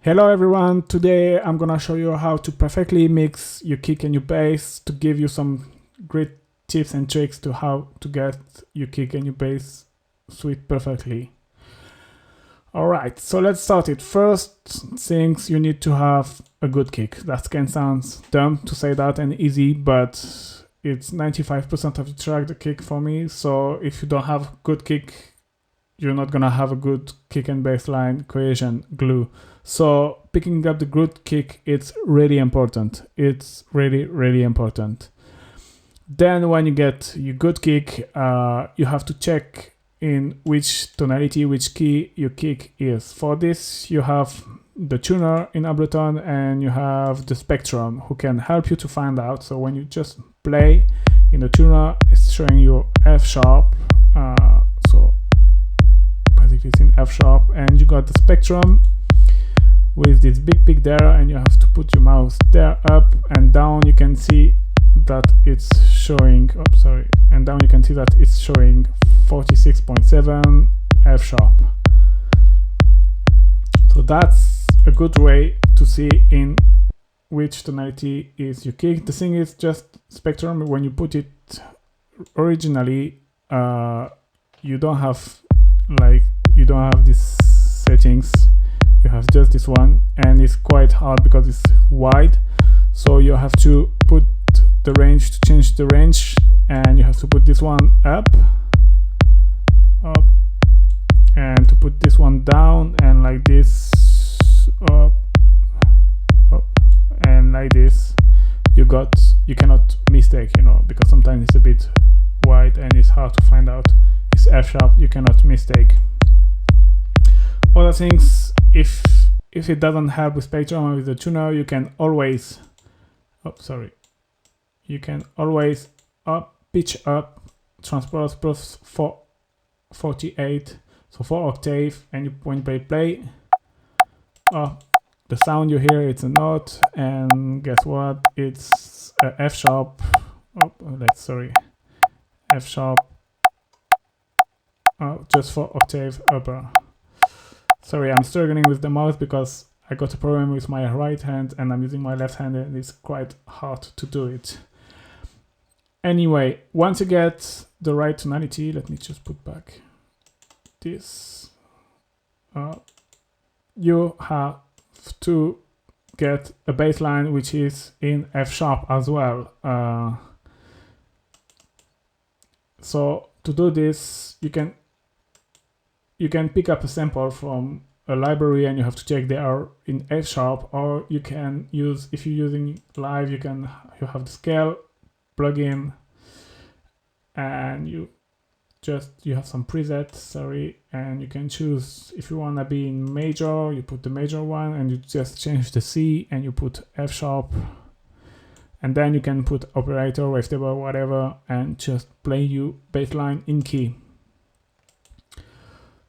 Hello everyone, today I'm gonna show you how to perfectly mix your kick and your bass to give you some great tips and tricks to how to get your kick and your bass sweet perfectly. Alright, so let's start it. First things, you need to have a good kick. That can sound dumb to say that and easy, but it's 95% of the track, the kick for me. So if you don't have good kick, you're not gonna have a good kick and bass line cohesion glue. So picking up the good kick, it's really important. It's really important. Then when you get your good kick, you have to check in which tonality, which key your kick is. For this, you have the tuner in Ableton and you have the spectrum who can help you to find out. So when you just play in the tuner, it's showing you F sharp. So basically it's in F sharp, and you got the spectrum with this big peak there, and you have to put your mouse there, up and down. You can see that it's showing, and down you can see that it's showing 46.7 F sharp. So that's a good way to see in which tonality is your kick. The thing is, just spectrum, when you put it originally, you don't have these settings. You have just this one, and it's quite hard because it's wide. So you have to put the range to change the range, and you have to put this one up, and to put this one down, and like this, up, and like this. You cannot mistake, because sometimes it's a bit wide and it's hard to find out. It's F sharp, you cannot mistake. Other things, if it doesn't help with spectrum or with the tuner, you can always pitch up transpose plus 48, so 4 octave, and when you play, the sound you hear, it's a note, and guess what, it's a F sharp. F sharp, just 4 octave upper. Sorry, I'm struggling with the mouse because I got a problem with my right hand and I'm using my left hand, and it's quite hard to do it. Anyway, once you get the right tonality, let me just put back this. You have to get a bass line which is in F sharp as well. So to do this, you can pick up a sample from a library and you have to check they are in F sharp, or you can use, if you're using live, you have the scale plugin, and you have some presets, and you can choose if you want to be in major, you put the major one, and you just change the C and you put F sharp, and then you can put operator, wavetable, whatever, and just play you bass line in key.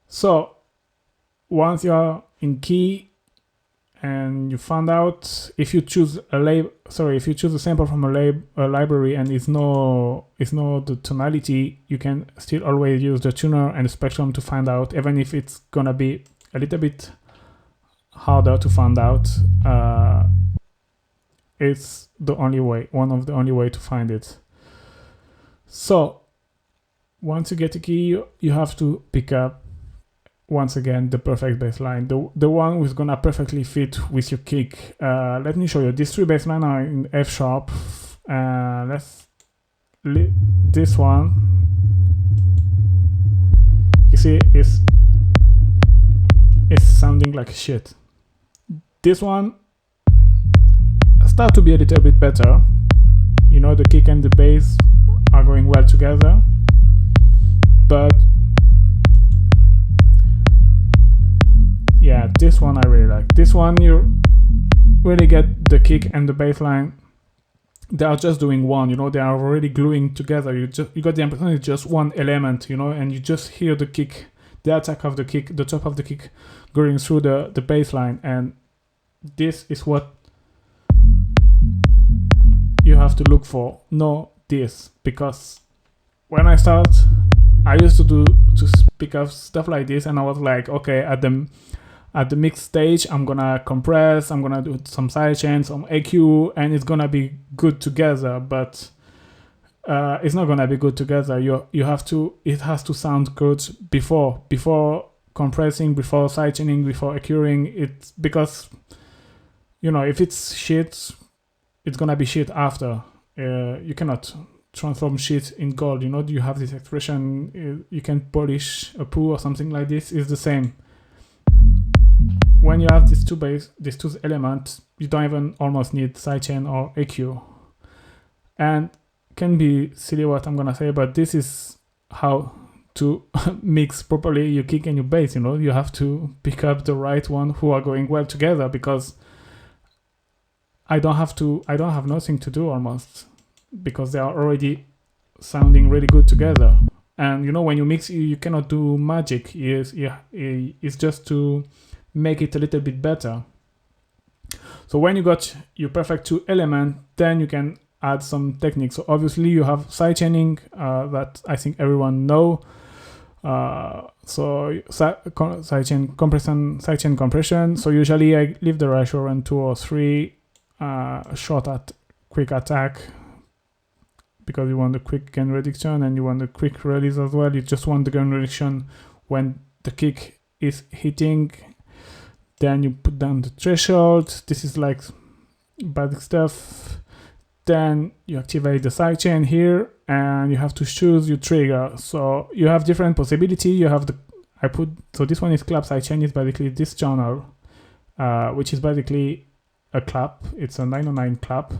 So once you are in key and you found out, if you choose a sample from a library and it's no the tonality, you can still always use the tuner and the spectrum to find out, even if it's gonna be a little bit harder to find out. It's the only way, one of the only way to find it. So once you get a key, you have to pick up once again the perfect bass line, the one who's gonna perfectly fit with your kick. Let me show you. These 3 bass lines are in F sharp. This one, you see, is sounding like shit. This one start to be a little bit better. The kick and the bass are going well together, but yeah, this one I really like. This one, you really get the kick and the bass line. They are just doing one, they are already gluing together. You got the impression it's just one element, and you just hear the kick, the attack of the kick, the top of the kick going through the bass line, and this is what you have to look for, know this, because when I start, I used to pick up stuff like this, and I was like, okay, at the mix stage, I'm gonna compress, I'm gonna do some sidechain, some EQ, and it's gonna be good together. But it's not gonna be good together. You have to. It has to sound good before compressing, before sidechaining, before EQing. It's because, you know, if it's shit, it's gonna be shit after. You cannot transform shit in gold. You know, you have this expression. You can polish a poo or something like this. It's the same. When you have these two elements, you don't even almost need sidechain or EQ. And can be silly what I'm gonna say, but this is how to mix properly your kick and your bass. You know, you have to pick up the right one who are going well together, because I don't have nothing to do almost, because they are already sounding really good together. And you know, when you mix, you cannot do magic. It's just to make it a little bit better. So when you got your perfect two element, then you can add some techniques. So obviously you have sidechaining that I think everyone know. So sidechain compression. So usually I leave the ratio around 2 or 3, short at quick attack, because you want the quick gain reduction and you want the quick release as well. You just want the gain reduction when the kick is hitting. Then you put down the threshold. This is like basic stuff. Then you activate the sidechain here, and you have to choose your trigger. So you have different possibility. You have so this one is clap sidechain. Is basically this channel, which is basically a clap. It's a 909 clap.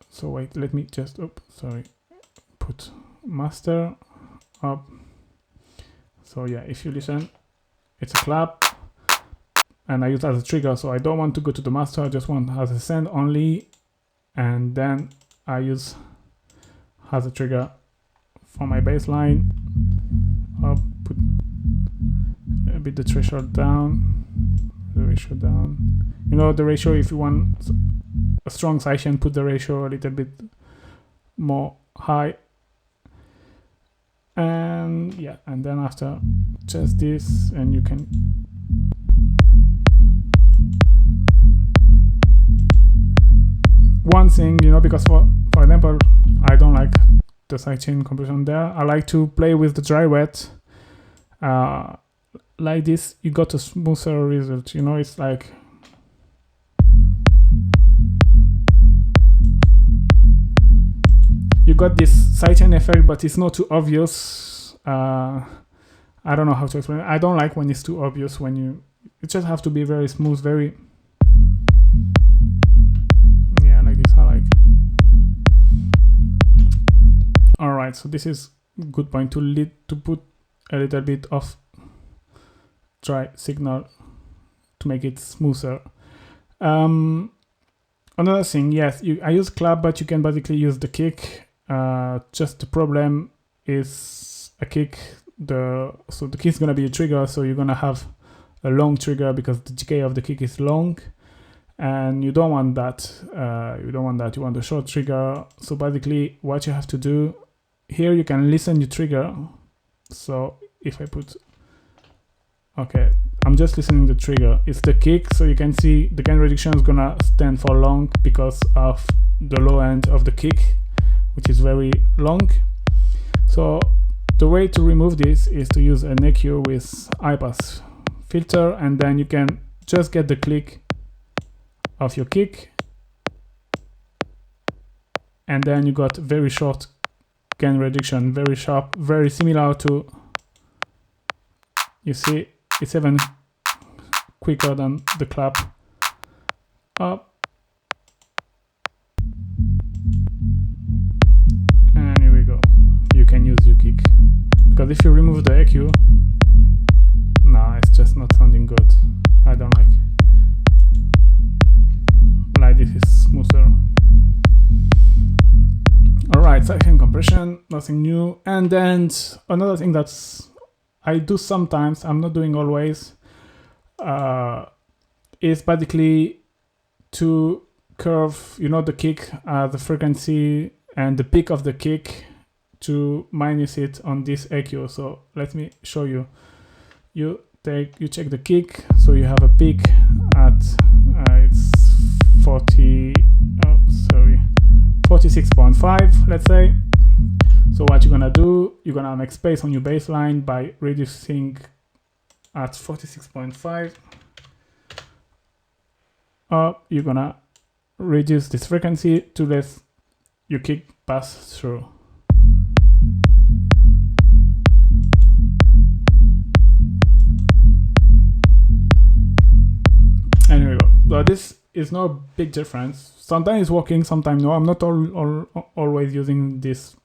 So wait, let me just, put master up. So yeah, if you listen, it's a clap, and I use it as a trigger, so I don't want to go to the master, I just want as a send only, and then I use as a trigger for my bass line. I'll put a bit the threshold down, the ratio down. You know, the ratio, if you want a strong sidechain, put the ratio a little bit more high. And yeah, and then after just this, and you can one thing, you know, because for example, I don't like the sidechain compression there. I like to play with the dry wet. Like this, you got a smoother result. You know, it's like you got this sidechain effect, but it's not too obvious. I don't know how to explain it. I don't like when it's too obvious. When it just have to be very smooth, very, yeah, like this. I like. All right, so this is a good point to put a little bit of dry signal to make it smoother. Another thing, yes, I use clap, but you can basically use the kick. Just the problem is a kick. So the kick is gonna be a trigger, so you're gonna have a long trigger because the decay of the kick is long, and you don't want that. You want a short trigger. So basically, what you have to do here, you can listen your trigger. So if I put, okay, I'm just listening the trigger. It's the kick, so you can see the gain reduction is gonna stand for long because of the low end of the kick, which is very long. So the way to remove this is to use an EQ with high pass filter, and then you can just get the click of your kick, and then you got very short gain reduction, very sharp, very similar to, you see, it's even quicker than the clap. Up. And here we go. You can use your kick. Because if you remove the EQ, nah, it's just not sounding good. I don't like. Like this is smoother. Alright, second compression, nothing new. And then another thing that's I do sometimes, I'm not doing always, is basically to curve, you know, the kick, the frequency and the peak of the kick to minus it on this EQ. So let me show you. You check the kick, so you have a peak at it's 46.5, let's say. So what you're gonna do, you're gonna make space on your bass line by reducing at 46.5. You're gonna reduce this frequency to let your kick pass through. And here we go. So this is no big difference. Sometimes it's working, sometimes no. I'm not always using this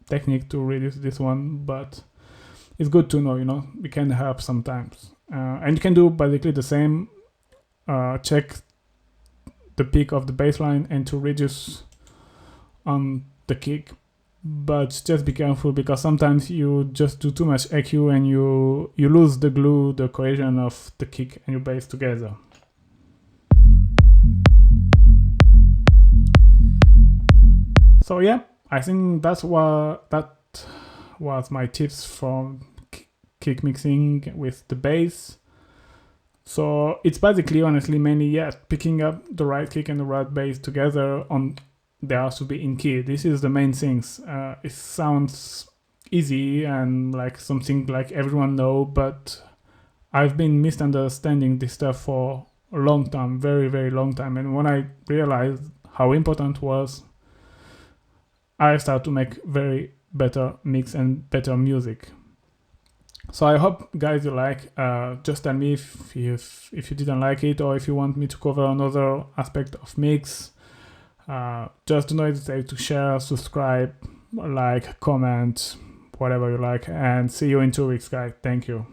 technique to reduce this one, but it's good to know, you know, it can help sometimes. And you can do basically the same. Check the peak of the bass line and to reduce on the kick, but just be careful because sometimes you just do too much EQ and you lose the glue, the cohesion of the kick and your bass together. So yeah, I think that was my tips for kick mixing with the bass. So it's basically, honestly, mainly, picking up the right kick and the right bass together they have to be in key. This is the main things. It sounds easy and like something like everyone know, but I've been misunderstanding this stuff for a long time, very, very long time. And when I realized how important it was, I started to make very better mix and better music. So I hope, guys, you like. Just tell me if you didn't like it, or if you want me to cover another aspect of mix. Just do not hesitate to share, subscribe, like, comment, whatever you like, and see you in 2 weeks, guys. Thank you.